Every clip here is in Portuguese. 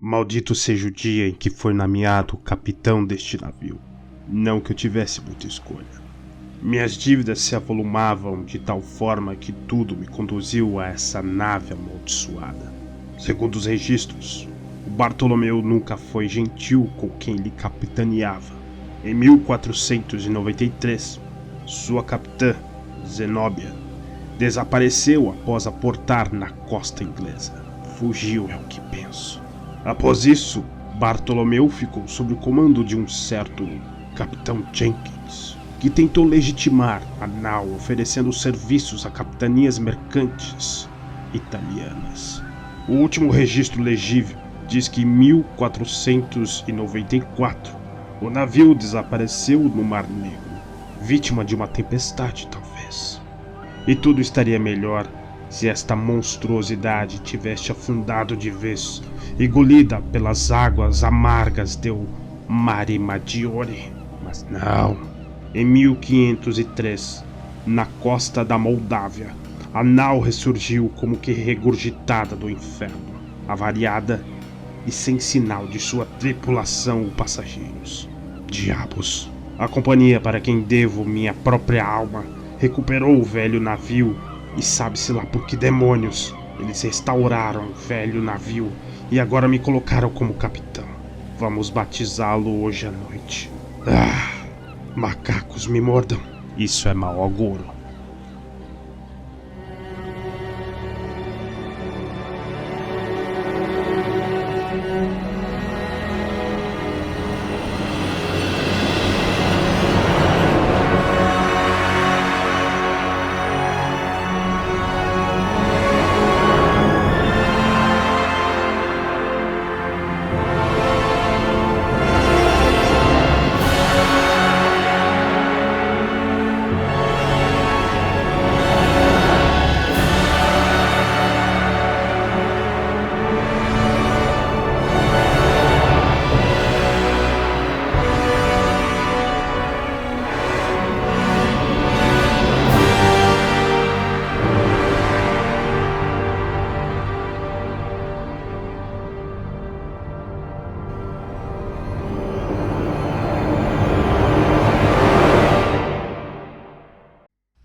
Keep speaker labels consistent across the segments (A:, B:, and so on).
A: Maldito seja o dia em que foi nomeado capitão deste navio. Não que eu tivesse muita escolha. Minhas dívidas se avolumavam de tal forma que tudo me conduziu a essa nave amaldiçoada. Segundo os registros, o Bartolomeu nunca foi gentil com quem lhe capitaneava. Em 1493, sua capitã, Zenóbia, desapareceu após aportar na costa inglesa. Fugiu, é o que penso. Após isso, Bartolomeu ficou sob o comando de um certo capitão Jenkins, que tentou legitimar a nau oferecendo serviços a capitanias mercantes italianas. O último registro legível diz que em 1494 o navio desapareceu no Mar Negro, vítima de uma tempestade talvez. E tudo estaria melhor se esta monstruosidade tivesse afundado de vez, engolida pelas águas amargas do Mare Maggiore. Mas não. Em 1503, na costa da Moldávia, a nau ressurgiu como que regurgitada do inferno, avariada e sem sinal de sua tripulação ou passageiros. Diabos! A companhia para quem devo minha própria alma recuperou o velho navio e sabe-se lá por que demônios eles restauraram o velho navio e agora me colocaram como capitão. Vamos batizá-lo hoje à noite. Macacos me mordam. Isso é mau agouro.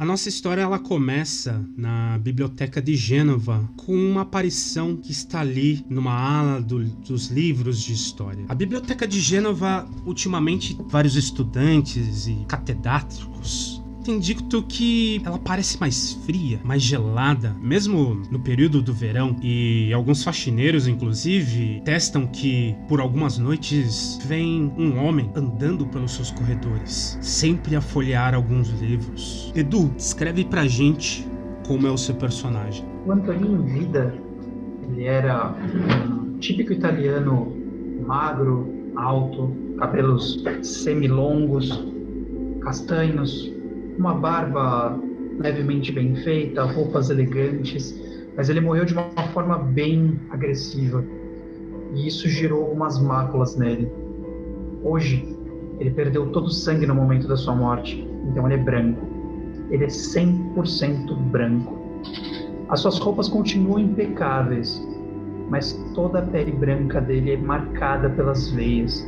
B: A nossa história ela começa na Biblioteca de Gênova com uma aparição que está ali numa ala dos livros de história. A Biblioteca de Gênova, ultimamente, vários estudantes e catedráticos têm dito que ela parece mais fria, mais gelada, mesmo no período do verão, e alguns faxineiros, inclusive, testam que por algumas noites vem um homem andando pelos seus corredores, sempre a folhear alguns livros. Edu, descreve pra gente como é o seu personagem.
C: O Antonino em vida, ele era um típico italiano magro, alto, cabelos semilongos, castanhos, uma barba levemente bem feita, roupas elegantes, mas ele morreu de uma forma bem agressiva e isso gerou algumas máculas nele. Hoje, ele perdeu todo o sangue no momento da sua morte, então ele é branco. Ele é 100% branco. As suas roupas continuam impecáveis, mas toda a pele branca dele é marcada pelas veias.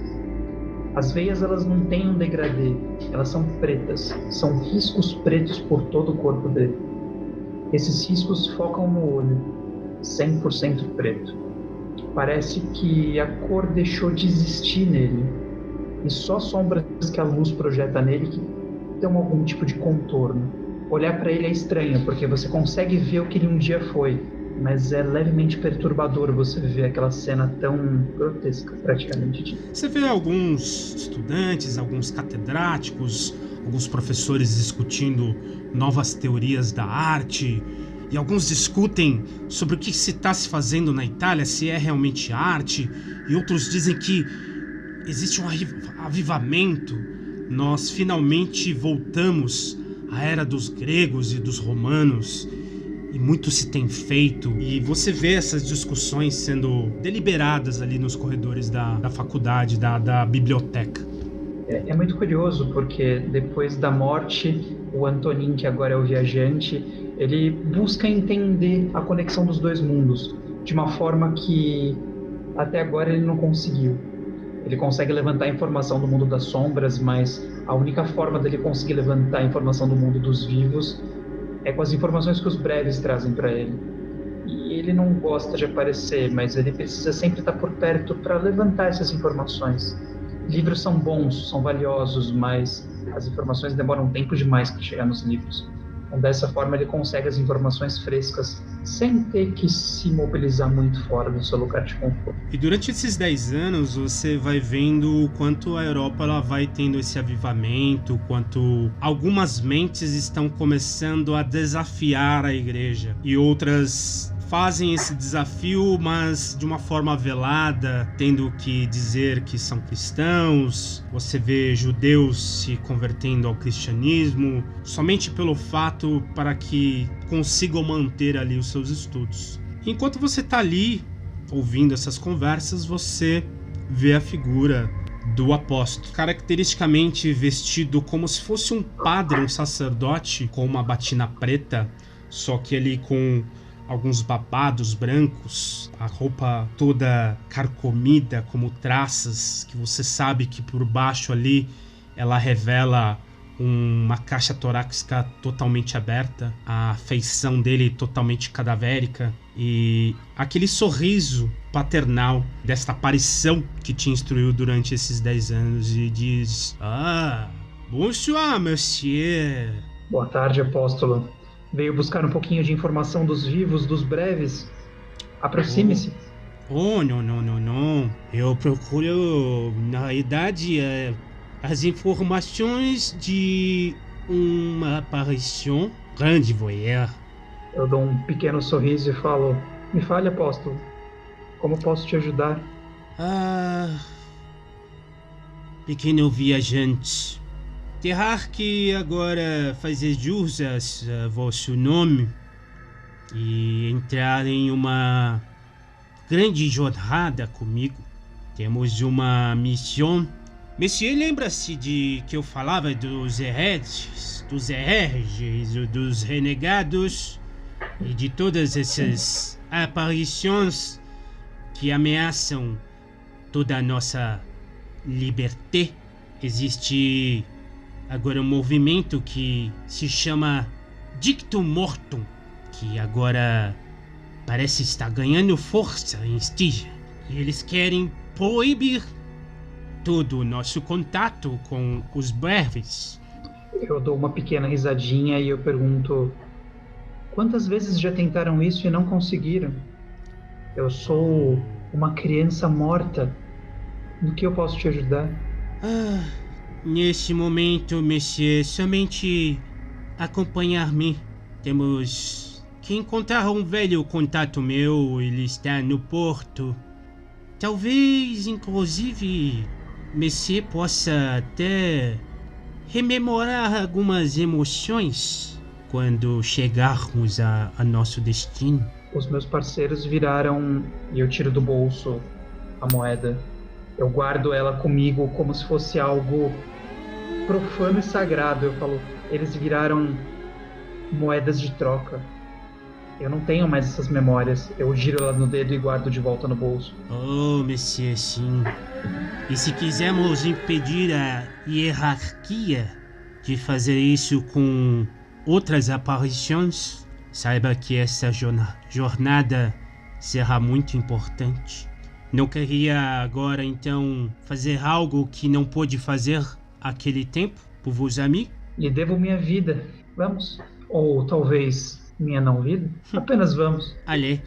C: As veias elas não têm um degradê, elas são pretas, são riscos pretos por todo o corpo dele. Esses riscos focam no olho, 100% preto. Parece que a cor deixou de existir nele, e só sombras que a luz projeta nele que dão algum tipo de contorno. Olhar para ele é estranho, porque você consegue ver o que ele um dia foi, mas é levemente perturbador você ver aquela cena tão grotesca, praticamente.
B: Você vê alguns estudantes, alguns catedráticos, alguns professores discutindo novas teorias da arte, e alguns discutem sobre o que se está se fazendo na Itália, se é realmente arte, e outros dizem que existe um avivamento. Nós finalmente voltamos à era dos gregos e dos romanos, e muito se tem feito, e você vê essas discussões sendo deliberadas ali nos corredores da faculdade, da biblioteca.
C: É muito curioso, porque depois da morte, o Antonin, que agora é o viajante, ele busca entender a conexão dos dois mundos, de uma forma que Até agora ele não conseguiu. Ele consegue levantar informação do mundo das sombras, mas a única forma dele conseguir levantar informação do mundo dos vivos é com as informações que os breves trazem para ele. E ele não gosta de aparecer, mas ele precisa sempre estar por perto para levantar essas informações. Livros são bons, são valiosos, mas as informações demoram tempo demais para chegar nos livros. Então, dessa forma, ele consegue as informações frescas sem ter que se mobilizar muito fora do seu lugar de conforto.
B: E durante esses 10 anos, você vai vendo o quanto a Europa ela vai tendo esse avivamento, quanto algumas mentes estão começando a desafiar a igreja e outras fazem esse desafio, mas de uma forma velada, tendo que dizer que são cristãos. Você vê judeus se convertendo ao cristianismo somente pelo fato para que consigam manter ali os seus estudos. Enquanto você está ali ouvindo essas conversas, você vê a figura do apóstolo, caracteristicamente vestido como se fosse um padre, um sacerdote, com uma batina preta, só que ele com alguns babados brancos, a roupa toda carcomida, como traças, que você sabe que por baixo ali ela revela uma caixa torácica totalmente aberta, a feição dele totalmente cadavérica e aquele sorriso paternal desta aparição que te instruiu durante esses 10 anos e diz: bonsoir, monsieur.
C: Boa tarde, apóstolo. Veio buscar um pouquinho de informação dos vivos, dos breves. Aproxime-se.
B: Não. Eu procuro, na realidade, as informações de uma aparição grande voyeur.
C: Eu dou um pequeno sorriso e falo: me fale, apóstolo. Como posso te ajudar?
B: Pequeno viajante. Terá que agora fazer jus a vosso nome e entrar em uma grande jornada comigo. Temos uma missão. Monsieur, lembra-se de que eu falava dos hereges, dos renegados e de todas essas aparições que ameaçam toda a nossa liberdade? Existe agora um movimento que se chama Dictum Mortum, que agora parece estar ganhando força em Stygia. E eles querem proibir todo o nosso contato com os breves.
C: Eu dou uma pequena risadinha e eu pergunto: quantas vezes já tentaram isso e não conseguiram? Eu sou uma criança morta. No que eu posso te ajudar?
B: Nesse momento, monsieur, somente acompanhar-me. Temos que encontrar um velho contato meu, ele está no porto. Talvez, inclusive, monsieur possa até rememorar algumas emoções quando chegarmos a nosso destino.
C: Os meus parceiros viraram e eu tiro do bolso a moeda. Eu guardo ela comigo como se fosse algo profano e sagrado. Eu falo: eles viraram moedas de troca. Eu não tenho mais essas memórias. Eu giro ela no dedo e guardo de volta no bolso.
B: Monsieur, sim. E se quisermos impedir a hierarquia de fazer isso com outras aparições, saiba que essa jornada será muito importante. Não queria agora, então, fazer algo que não pôde fazer aquele tempo por vos amigos?
C: Lhe devo minha vida. Vamos? Ou talvez minha não vida? Apenas vamos.
B: Allez.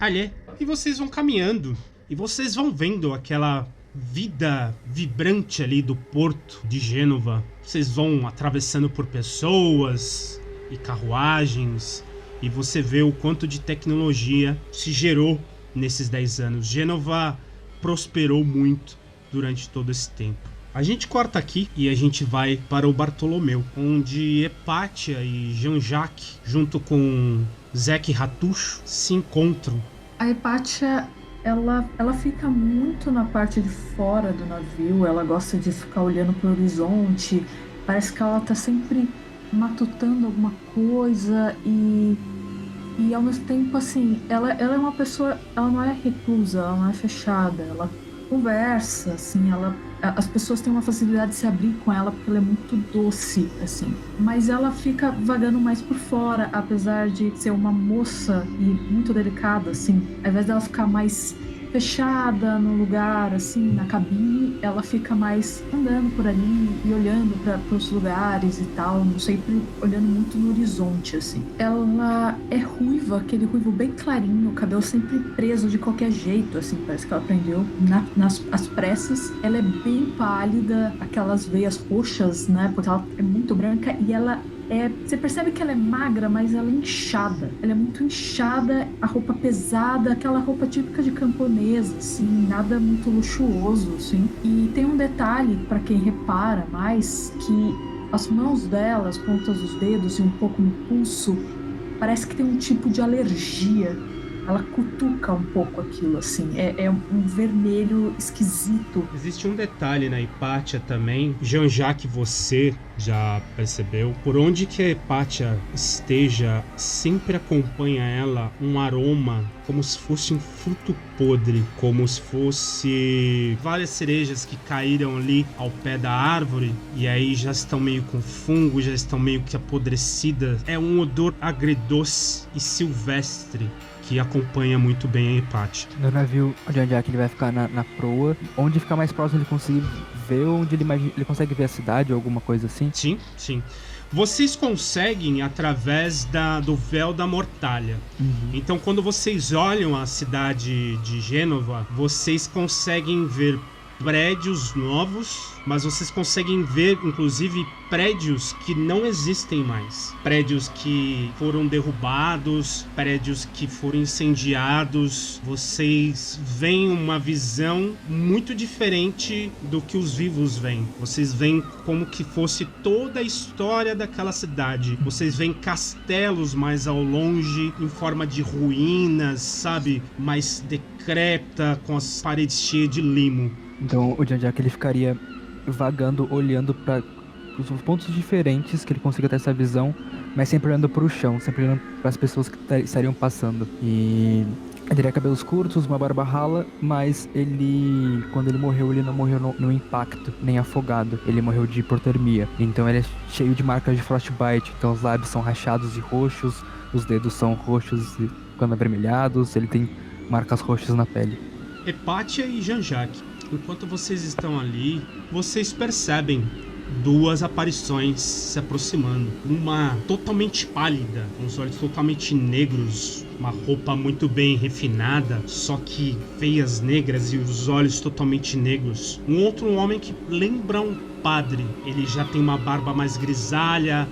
B: E vocês vão caminhando. E vocês vão vendo aquela vida vibrante ali do porto de Gênova. Vocês vão atravessando por pessoas e carruagens. E você vê o quanto de tecnologia se gerou nesses 10 anos. Gênova prosperou muito durante todo esse tempo. A gente corta aqui e a gente vai para o Bartolomeu, onde Hepátia e Jean-Jacques, junto com Zeke Ratucho, se encontram.
D: A Hepátia, ela fica muito na parte de fora do navio, ela gosta de ficar olhando para o horizonte, parece que ela tá sempre matutando alguma coisa e ao mesmo tempo, assim, ela é uma pessoa, ela não é reclusa, ela não é fechada, ela conversa, assim, as pessoas têm uma facilidade de se abrir com ela porque ela é muito doce, assim. Mas ela fica vagando mais por fora, apesar de ser uma moça e muito delicada, assim. Ao invés dela ficar mais fechada no lugar, assim, na cabine, ela fica mais andando por ali e olhando para os lugares e tal, sempre olhando muito no horizonte, assim. Ela é ruiva, aquele ruivo bem clarinho, o cabelo sempre preso de qualquer jeito, assim, parece que ela aprendeu nas pressas. Ela é bem pálida, aquelas veias roxas, né, porque ela é muito branca e ela você percebe que ela é magra, mas ela é inchada. Ela é muito inchada, a roupa pesada, aquela roupa típica de camponesa, assim, nada muito luxuoso, assim. E tem um detalhe, para quem repara mais, que as mãos dela, as pontas dos dedos e um pouco no pulso, parece que tem um tipo de alergia. Ela cutuca um pouco aquilo, assim. É um vermelho esquisito.
B: Existe um detalhe na Hipátia também, Jean-Jacques, você já percebeu, por onde que a Hipátia esteja, sempre acompanha ela um aroma como se fosse um fruto podre, como se fosse várias cerejas que caíram ali ao pé da árvore e aí já estão meio com fungo, já estão meio que apodrecidas. É um odor agridoce e silvestre que acompanha muito bem a Hipátia.
E: No navio, onde é que ele vai ficar na proa, onde ficar mais próximo ele conseguir ver, onde ele consegue ver a cidade ou alguma coisa assim?
B: Sim, sim. Vocês conseguem através do véu da Mortalha. Então, quando vocês olham a cidade de Gênova, vocês conseguem ver prédios novos, mas vocês conseguem ver, inclusive, prédios que não existem mais. Prédios que foram derrubados, prédios que foram incendiados. Vocês veem uma visão muito diferente do que os vivos veem. Vocês veem como que fosse toda a história daquela cidade. Vocês veem castelos mais ao longe, em forma de ruínas, sabe? Mais decrépita, com as paredes cheias de limo.
E: Então o Jean-Jacques ele ficaria vagando, olhando para os pontos diferentes que ele consiga ter essa visão, mas sempre olhando para o chão, sempre olhando para as pessoas que estariam passando. E ele teria cabelos curtos, uma barba rala, mas quando ele morreu, ele não morreu no impacto, nem afogado. Ele morreu de hipotermia. Então ele é cheio de marcas de frostbite, então os lábios são rachados e roxos, os dedos são roxos e ficando avermelhados, ele tem marcas roxas na pele.
B: Hipátia e Jean-Jacques, enquanto vocês estão ali, vocês percebem duas aparições se aproximando. Uma totalmente pálida, com os olhos totalmente negros, uma roupa muito bem refinada, só que veias negras e os olhos totalmente negros. Um outro homem que lembra um padre. Ele já tem uma barba mais grisalha,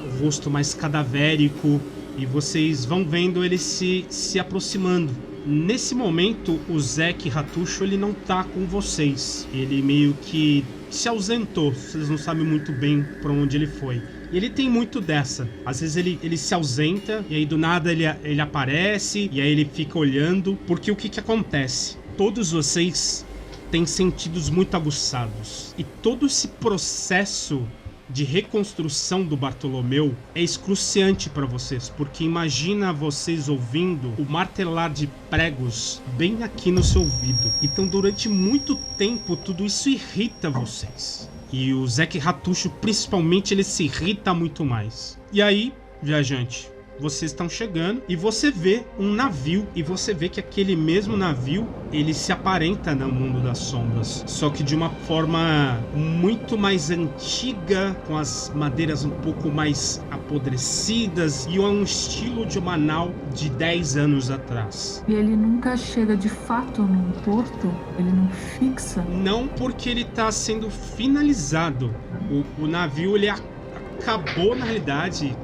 B: o rosto mais cadavérico, e vocês vão vendo ele se aproximando. Nesse momento, o Zeke Ratucho, ele não tá com vocês. Ele meio que se ausentou. Vocês não sabem muito bem pra onde ele foi. E ele tem muito dessa. Às vezes ele se ausenta, e aí do nada ele aparece, e aí ele fica olhando. Porque o que acontece? Todos vocês têm sentidos muito aguçados. E todo esse processo de reconstrução do Bartolomeu é excruciante para vocês, porque imagina vocês ouvindo o martelar de pregos bem aqui no seu ouvido. Então durante muito tempo tudo isso irrita vocês. E o Zeke Ratucho, principalmente, ele se irrita muito mais. E aí, viajante, vocês estão chegando e você vê um navio, e você vê que aquele mesmo navio, ele se aparenta no mundo das sombras, só que de uma forma muito mais antiga, com as madeiras um pouco mais apodrecidas, e um estilo de uma nau de 10 anos atrás.
D: E ele nunca chega de fato num porto? Ele não fixa?
B: Não, porque ele está sendo finalizado. O navio, ele acabou, na realidade,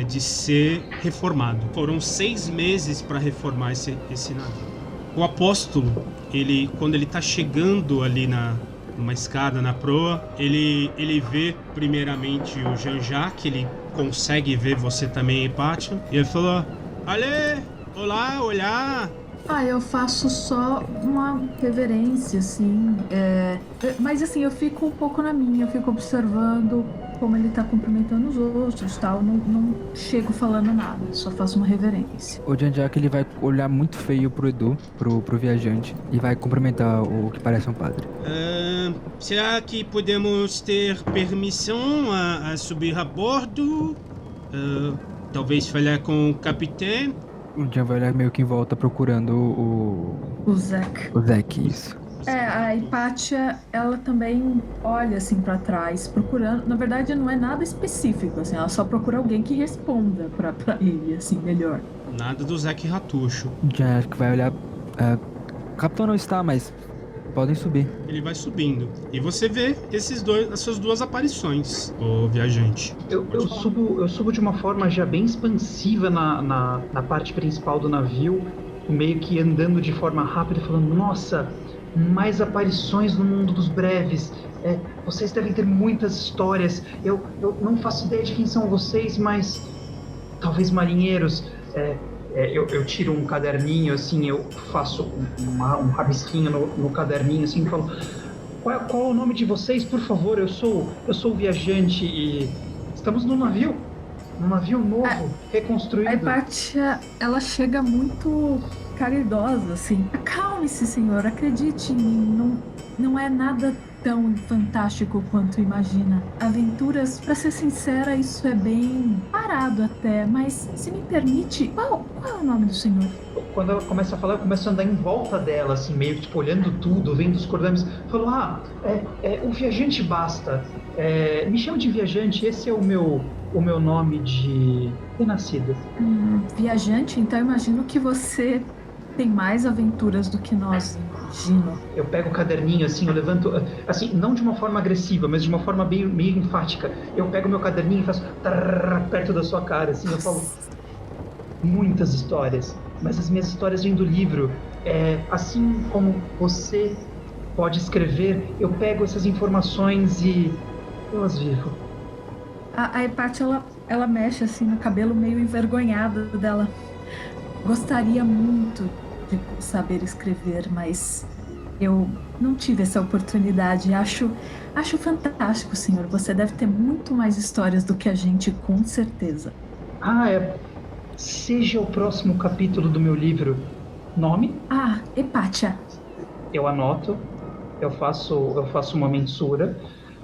B: de ser reformado. Foram 6 meses para reformar esse navio. O apóstolo, quando ele tá chegando ali numa escada na proa, ele vê primeiramente o Jean-Jacques, ele consegue ver você também, Hipátia, e ele falou: olá,
D: Eu faço só uma reverência, assim. Mas assim, eu fico um pouco na minha, eu fico observando como ele tá cumprimentando os outros, tal. Não chego falando nada, só faço uma reverência.
E: O Jean-Jacques, ele vai olhar muito feio pro Edu, pro viajante, e vai cumprimentar o que parece um padre.
B: Será que podemos ter permissão a subir a bordo? Talvez falar com o capitão?
E: O Jean vai olhar meio que em volta procurando
D: O Zack.
E: o Zack, isso.
D: A Hipátia, ela também olha assim pra trás, procurando. Na verdade, não é nada específico, assim, ela só procura alguém que responda pra ele, assim, melhor.
B: Nada do Zack Ratucho.
E: O Jean acho que vai olhar. O capitão não está, mas podem subir.
B: Ele vai subindo. E você vê essas duas aparições, ô viajante.
C: Eu subo de uma forma já bem expansiva na parte principal do navio, meio que andando de forma rápida, falando, nossa, mais aparições no mundo dos breves. Vocês devem ter muitas histórias. Eu não faço ideia de quem são vocês, mas talvez marinheiros. Eu tiro um caderninho, assim, eu faço um rabisquinho no caderninho, assim, e falo, qual é o nome de vocês, por favor? Eu sou o viajante e estamos num navio novo, reconstruído.
D: A Hipátia, ela chega muito caridosa, assim. Acalme-se, senhor, acredite em mim, não é nada tão fantástico quanto imagina. Aventuras, pra ser sincera, isso é bem parado até, mas se me permite, qual é o nome do senhor?
C: Quando ela começa a falar, eu começo a andar em volta dela, assim, meio que tipo, olhando tudo, vendo os cordames. Falo, o viajante basta. Me chama de viajante, esse é o meu nome de renascido.
D: Viajante? Então eu imagino que você tem mais aventuras do que nós, imagino.
C: Eu pego o caderninho, assim, eu levanto, assim, não de uma forma agressiva, mas de uma forma meio enfática. Eu pego meu caderninho e faço perto da sua cara, assim, eu falo, muitas histórias, mas as minhas histórias vêm do livro. Assim como você pode escrever, eu pego essas informações e eu as vivo.
D: A Hipátia, ela mexe assim no cabelo, meio envergonhada dela. Gostaria muito de saber escrever, mas eu não tive essa oportunidade. Acho fantástico, senhor. Você deve ter muito mais histórias do que a gente, com certeza.
C: Seja o próximo capítulo do meu livro. Nome?
D: Hipátia.
C: Eu anoto, eu faço uma mensura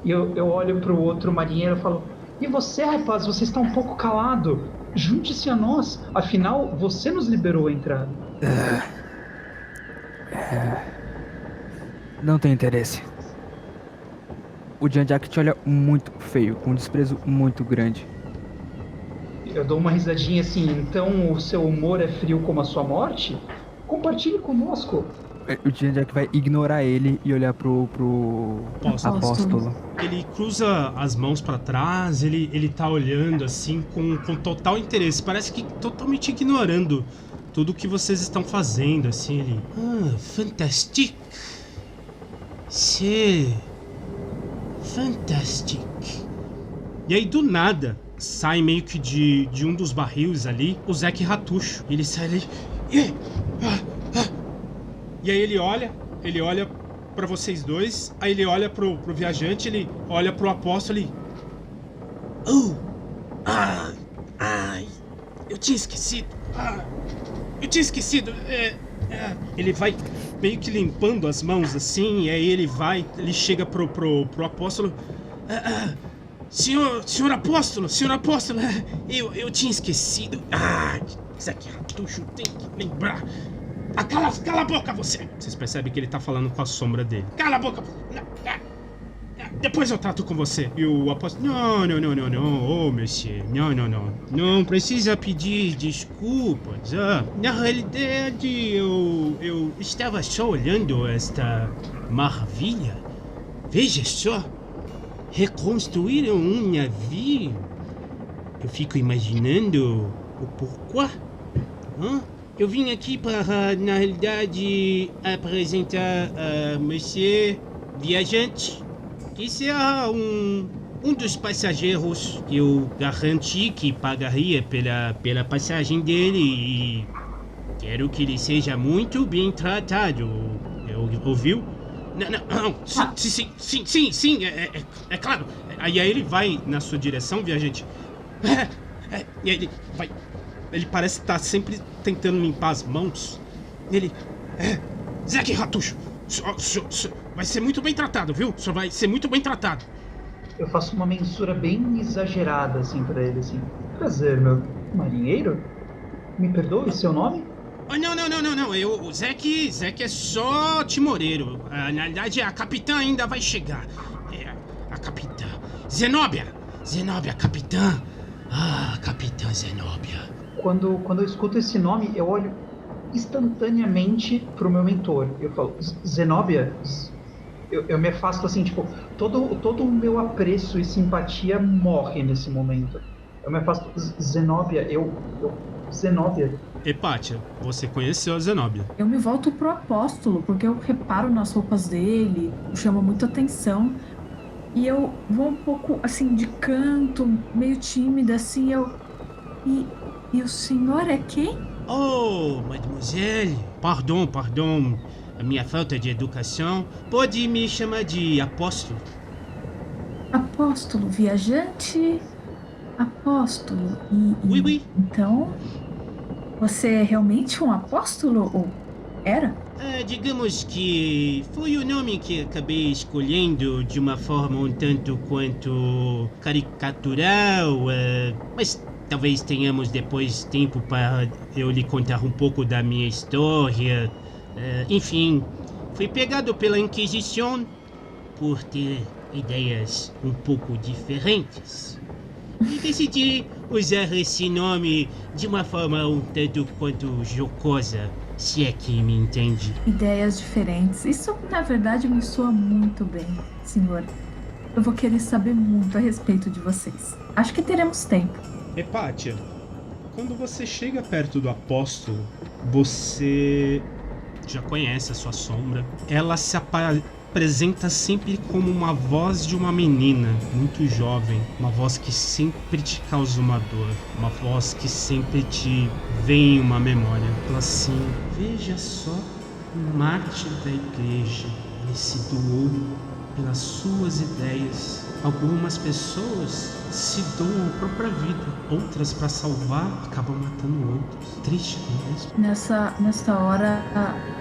C: e eu olho pro outro marinheiro e falo, e você, rapaz, você está um pouco calado. Junte-se a nós, afinal, você nos liberou a entrada.
E: Não tem interesse. O Jean-Jacques te olha muito feio, com um desprezo muito grande.
C: Eu dou uma risadinha assim, então o seu humor é frio como a sua morte? Compartilhe conosco.
E: O Jean-Jacques vai ignorar ele e olhar pro apóstolo.
B: Ele cruza as mãos pra trás, ele tá olhando assim com total interesse, parece que totalmente ignorando tudo que vocês estão fazendo, assim, ele... fantastique. C'est... fantastique. E aí, do nada, sai meio que de um dos barris ali, o Zack Ratucho. Ele sai ali... E aí ele olha pra vocês dois, aí ele olha pro viajante, ele olha pro apóstolo e... eu tinha esquecido. Ele vai meio que limpando as mãos assim, e aí ele chega pro apóstolo. Senhor apóstolo, eu tinha esquecido. Zack Ratucho, tem que lembrar. Cala a boca, você! Vocês percebem que ele tá falando com a sombra dele. Cala a boca! Depois eu trato com você. E o apóstolo... Não, monsieur. Não. Não precisa pedir desculpas. Na realidade, eu estava só olhando esta maravilha. Veja só. Reconstruíram um navio. Eu fico imaginando o porquê. Eu vim aqui para, na realidade, apresentar a Monsieur Viajante, que será um dos passageiros que eu garanti que pagaria pela passagem dele Quero que ele seja muito bem tratado. Ouviu? Não. Sim, é claro. Aí ele vai na sua direção, viajante. E ele vai... Ele parece estar sempre tentando limpar as mãos. Ele... Zeke Ratucho, vai ser muito bem tratado, viu? O senhor vai ser muito bem tratado.
C: Eu faço uma mensura bem exagerada, assim, pra ele, assim. Prazer, meu marinheiro? Me perdoe, seu nome?
B: Oh, não. O Zeke é só timoreiro. Na verdade, a capitã ainda vai chegar. A capitã. Zenóbia, capitã. Capitã Zenóbia.
C: Quando eu escuto esse nome, eu olho instantaneamente pro meu mentor. Eu falo, Zenóbia? Eu me afasto assim, tipo, todo o meu apreço e simpatia morre nesse momento. Eu me afasto, Zenóbia, Zenóbia.
B: Hepátia, você conheceu a Zenóbia?
D: Eu me volto pro apóstolo, porque eu reparo nas roupas dele, chama muita atenção. E eu vou um pouco, assim, de canto, meio tímida, assim, E o senhor é quem?
B: Oh, mademoiselle. Pardon. A minha falta de educação. Pode me chamar de apóstolo.
D: Apóstolo, viajante? Apóstolo.
B: Oui.
D: Então, você é realmente um apóstolo? Ou era?
B: Digamos que foi o nome que acabei escolhendo de uma forma um tanto quanto caricatural, mas talvez tenhamos depois tempo para eu lhe contar um pouco da minha história. Enfim, fui pegado pela Inquisição por ter ideias um pouco diferentes. E decidi usar esse nome de uma forma um tanto quanto jocosa, se é que me entende.
D: Ideias diferentes. Isso, na verdade, me soa muito bem, senhor. Eu vou querer saber muito a respeito de vocês. Acho que teremos tempo.
B: Hepátia, quando você chega perto do apóstolo, você já conhece a sua sombra. Ela se apresenta sempre como uma voz de uma menina muito jovem, uma voz que sempre te causa uma dor, uma voz que sempre te vem uma memória. Ela assim, veja só, um mártir da igreja, ele se doou pelas suas ideias. Algumas pessoas se doam a própria vida, outras para salvar acabam matando outros. Triste, não é mesmo?
D: Nessa hora,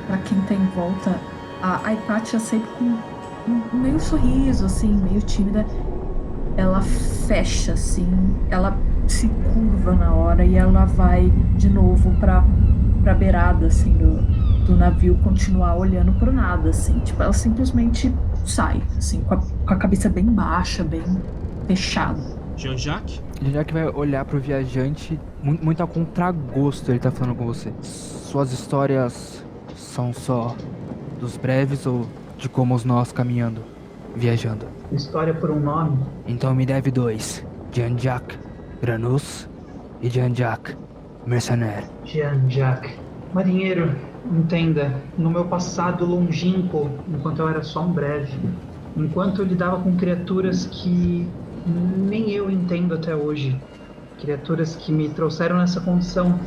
D: pra quem tá em volta, a Hipátia sempre com um meio sorriso, assim, meio tímida, ela fecha, assim, ela se curva na hora e ela vai de novo pra beirada, assim, do navio, continuar olhando pro nada, assim, tipo, ela simplesmente sai, assim, com a cabeça bem baixa, bem fechada.
B: Jean-Jacques?
E: Jean-Jacques vai olhar pro viajante muito a contragosto, ele tá falando com você. Suas histórias são só dos breves ou de como nós caminhando, viajando?
C: História por um nome?
E: Então me deve 2. Jean-Jacques Granus e Jean-Jacques Mercenaire.
C: Jean-Jacques. Marinheiro, entenda, no meu passado longínquo, enquanto eu era só um breve, enquanto eu lidava com criaturas que nem eu entendo até hoje, criaturas que me trouxeram nessa condição,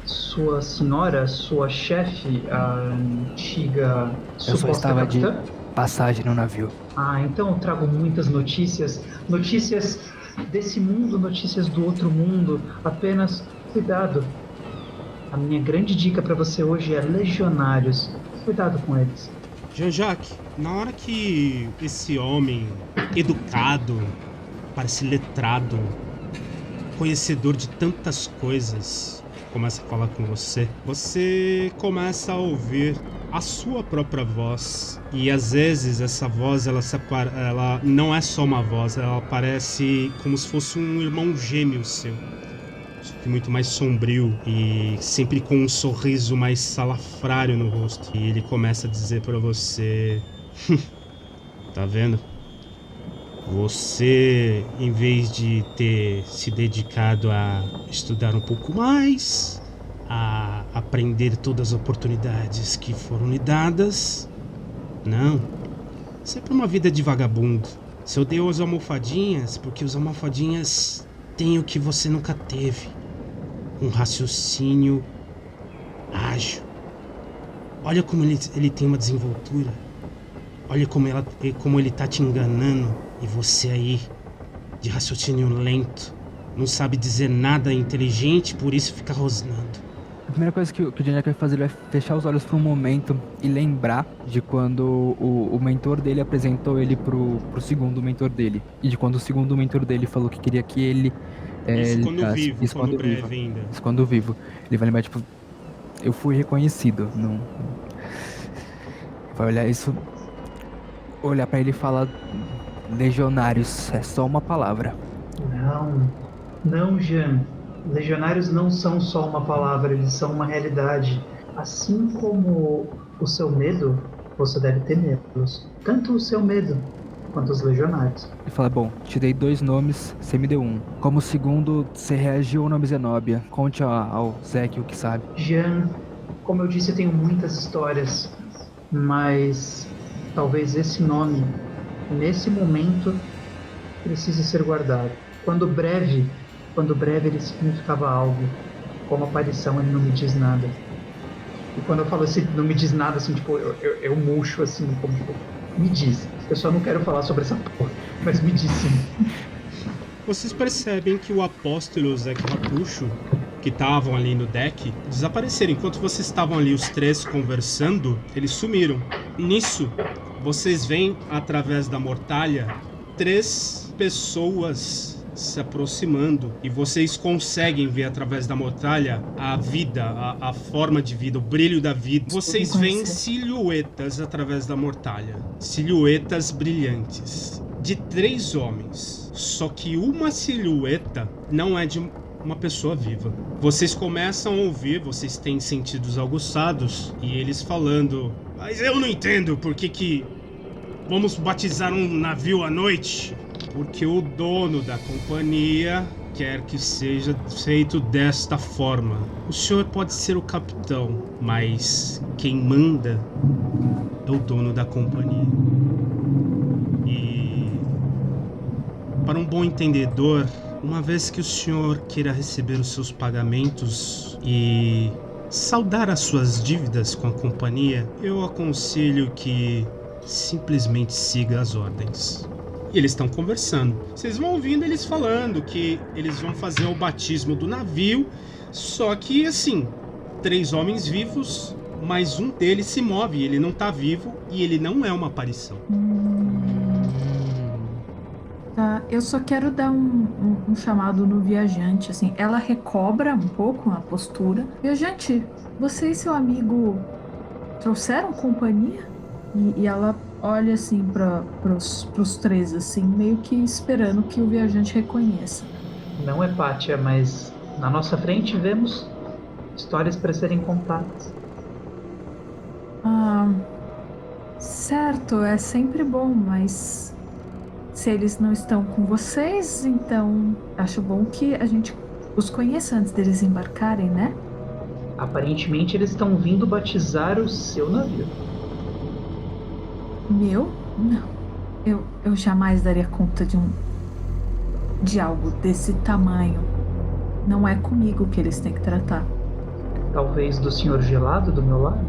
C: sua senhora, sua chefe, a antiga
E: Eu só
C: suposta
E: estava
C: capitã?
E: de passagem no navio.
C: Então eu trago muitas notícias desse mundo, notícias do outro mundo, apenas cuidado. A minha grande dica pra você hoje é legionários. Cuidado com eles.
B: Jean-Jacques, na hora que esse homem educado, parece letrado, conhecedor de tantas coisas, começa a falar com você, você começa a ouvir a sua própria voz. E às vezes essa voz, ela não é só uma voz, ela parece como se fosse um irmão gêmeo seu. Muito mais sombrio e sempre com um sorriso mais salafrário no rosto. E ele começa a dizer pra você: tá vendo? Você, em vez de ter se dedicado a estudar um pouco mais, a aprender todas as oportunidades que foram lhe dadas, não. Sempre uma vida de vagabundo. Se eu dei as almofadinhas, porque os almofadinhas têm o que você nunca teve. Um raciocínio ágil. Olha como ele tem uma desenvoltura. Olha como ele tá te enganando. E você aí, de raciocínio lento, não sabe dizer nada inteligente, por isso fica rosnando.
E: A primeira coisa que o Jack vai fazer, ele vai fechar os olhos por um momento e lembrar de quando o mentor dele apresentou ele pro segundo mentor dele. E de quando o segundo mentor dele falou que queria que ele...
B: Isso quando
E: ligasse.
B: vivo,
E: Isso
B: quando
E: vivo.
B: breve ainda.
E: Isso quando vivo. Ele vai lembrar, tipo... Eu fui reconhecido. Não... Vai olhar isso... Olhar pra ele e falar... Legionários, é só uma palavra.
C: Não, Jean. Legionários não são só uma palavra, eles são uma realidade. Assim como o seu medo, você deve temê-los. Tanto o seu medo quanto os legionários.
E: Ele fala, bom, te dei 2 nomes, você me deu um. Como segundo, você reagiu ao nome Zenobia. Conte ao Zeke o que sabe.
C: Jean, como eu disse, eu tenho muitas histórias, mas talvez esse nome, nesse momento, precise ser guardado. Quando breve ele significava algo. Como aparição, ele não me diz nada. E quando eu falo assim, não me diz nada, assim, tipo, eu murcho, assim, como, tipo, me diz. Eu só não quero falar sobre essa porra, mas me diz sim.
B: Vocês percebem que o apóstolo e o Zeke Rapucho, que estavam ali no deck, desapareceram. Enquanto vocês estavam ali os 3 conversando, eles sumiram. Nisso, vocês veem, através da mortalha, 3 pessoas se aproximando, e vocês conseguem ver através da mortalha a vida, a forma de vida, o brilho da vida. Vocês veem silhuetas através da mortalha, silhuetas brilhantes de 3 homens, só que uma silhueta não é de uma pessoa viva. Vocês começam a ouvir, vocês têm sentidos aguçados, e eles falando: mas eu não entendo por que vamos batizar um navio à noite. Porque o dono da companhia quer que seja feito desta forma. O senhor pode ser o capitão, mas quem manda é o dono da companhia. E para um bom entendedor, uma vez que o senhor queira receber os seus pagamentos e saldar as suas dívidas com a companhia, eu aconselho que simplesmente siga as ordens. E eles estão conversando. Vocês vão ouvindo eles falando que eles vão fazer o batismo do navio. Só que, assim, 3 homens vivos, mas um deles se move. Ele não tá vivo e ele não é uma aparição.
D: Tá, eu só quero dar um chamado no viajante, assim. Ela recobra um pouco a postura. Viajante, você e seu amigo trouxeram companhia? E ela olha assim pros 3, assim, meio que esperando que o viajante reconheça.
C: Não é Pátia, mas na nossa frente vemos histórias para serem contadas.
D: Certo, é sempre bom, mas se eles não estão com vocês, então acho bom que a gente os conheça antes deles embarcarem, né?
C: Aparentemente eles estão vindo batizar o seu navio.
D: Meu? Não. Eu jamais daria conta de algo desse tamanho. Não é comigo que eles têm que tratar.
C: Talvez do senhor gelado do meu lado?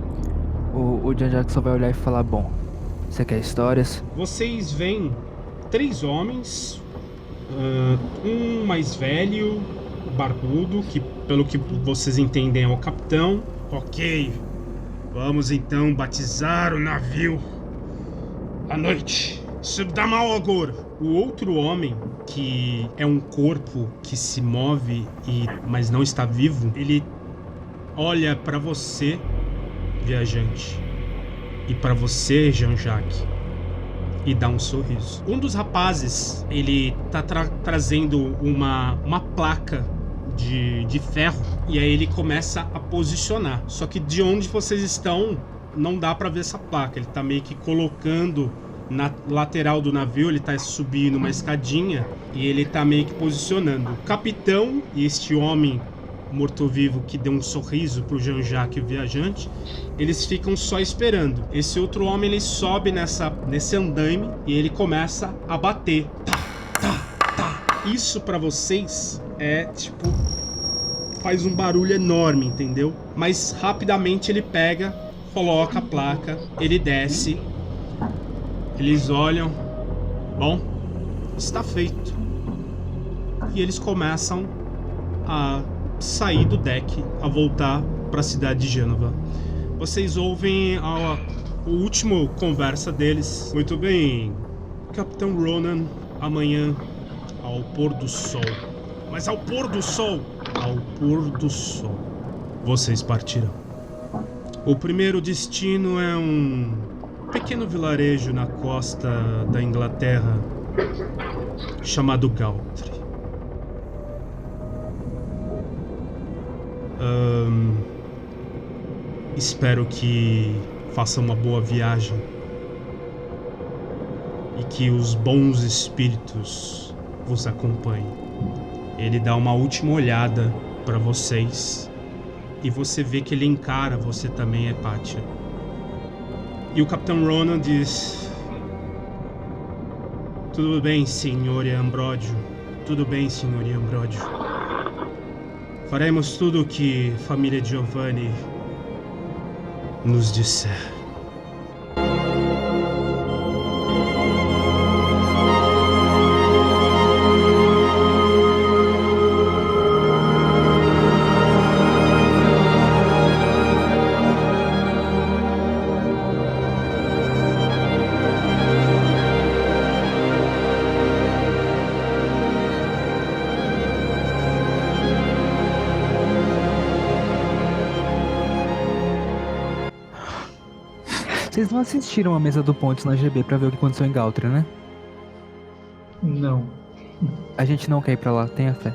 E: O John Jackson vai olhar e falar, bom, você quer histórias?
B: Vocês veem 3 homens, um mais velho, barbudo, que pelo que vocês entendem é o capitão. Ok, vamos então batizar o navio à noite. Isso dá mau agouro. O outro homem, que é um corpo que se move, mas não está vivo, ele olha para você, viajante, e para você, Jean-Jacques, e dá um sorriso. Um dos rapazes, ele tá trazendo uma placa de ferro, e aí ele começa a posicionar. Só que de onde vocês estão, não dá pra ver essa placa. Ele tá meio que colocando na lateral do navio, ele tá subindo uma escadinha e ele tá meio que posicionando. O capitão e este homem morto-vivo que deu um sorriso pro Jean-Jacques e o viajante, eles ficam só esperando. Esse outro homem, ele sobe nesse andaime e ele começa a bater. Tá, tá, tá. Isso pra vocês é tipo faz um barulho enorme, entendeu? Mas rapidamente ele pega, coloca a placa, ele desce, eles olham, bom, está feito. E eles começam a sair do deck, a voltar para a cidade de Gênova. Vocês ouvem a última conversa deles. Muito bem, Capitão Ronan, amanhã ao pôr do sol. Mas ao pôr do sol, ao pôr do sol, vocês partirão. O primeiro destino é um pequeno vilarejo na costa da Inglaterra chamado Galtre. Espero que façam uma boa viagem e que os bons espíritos vos acompanhem. Ele dá uma última olhada para vocês e você vê que ele encara você também, Hepátia. E o Capitão Ronan diz: tudo bem, Senhor Ambródio. Tudo bem, Senhor Ambródio. Faremos tudo o que a família Giovanni nos disser.
E: Vocês não assistiram a mesa do Pontes na GB pra ver o que aconteceu em Galtre, né?
C: Não.
E: A gente não quer ir pra lá, tenha fé.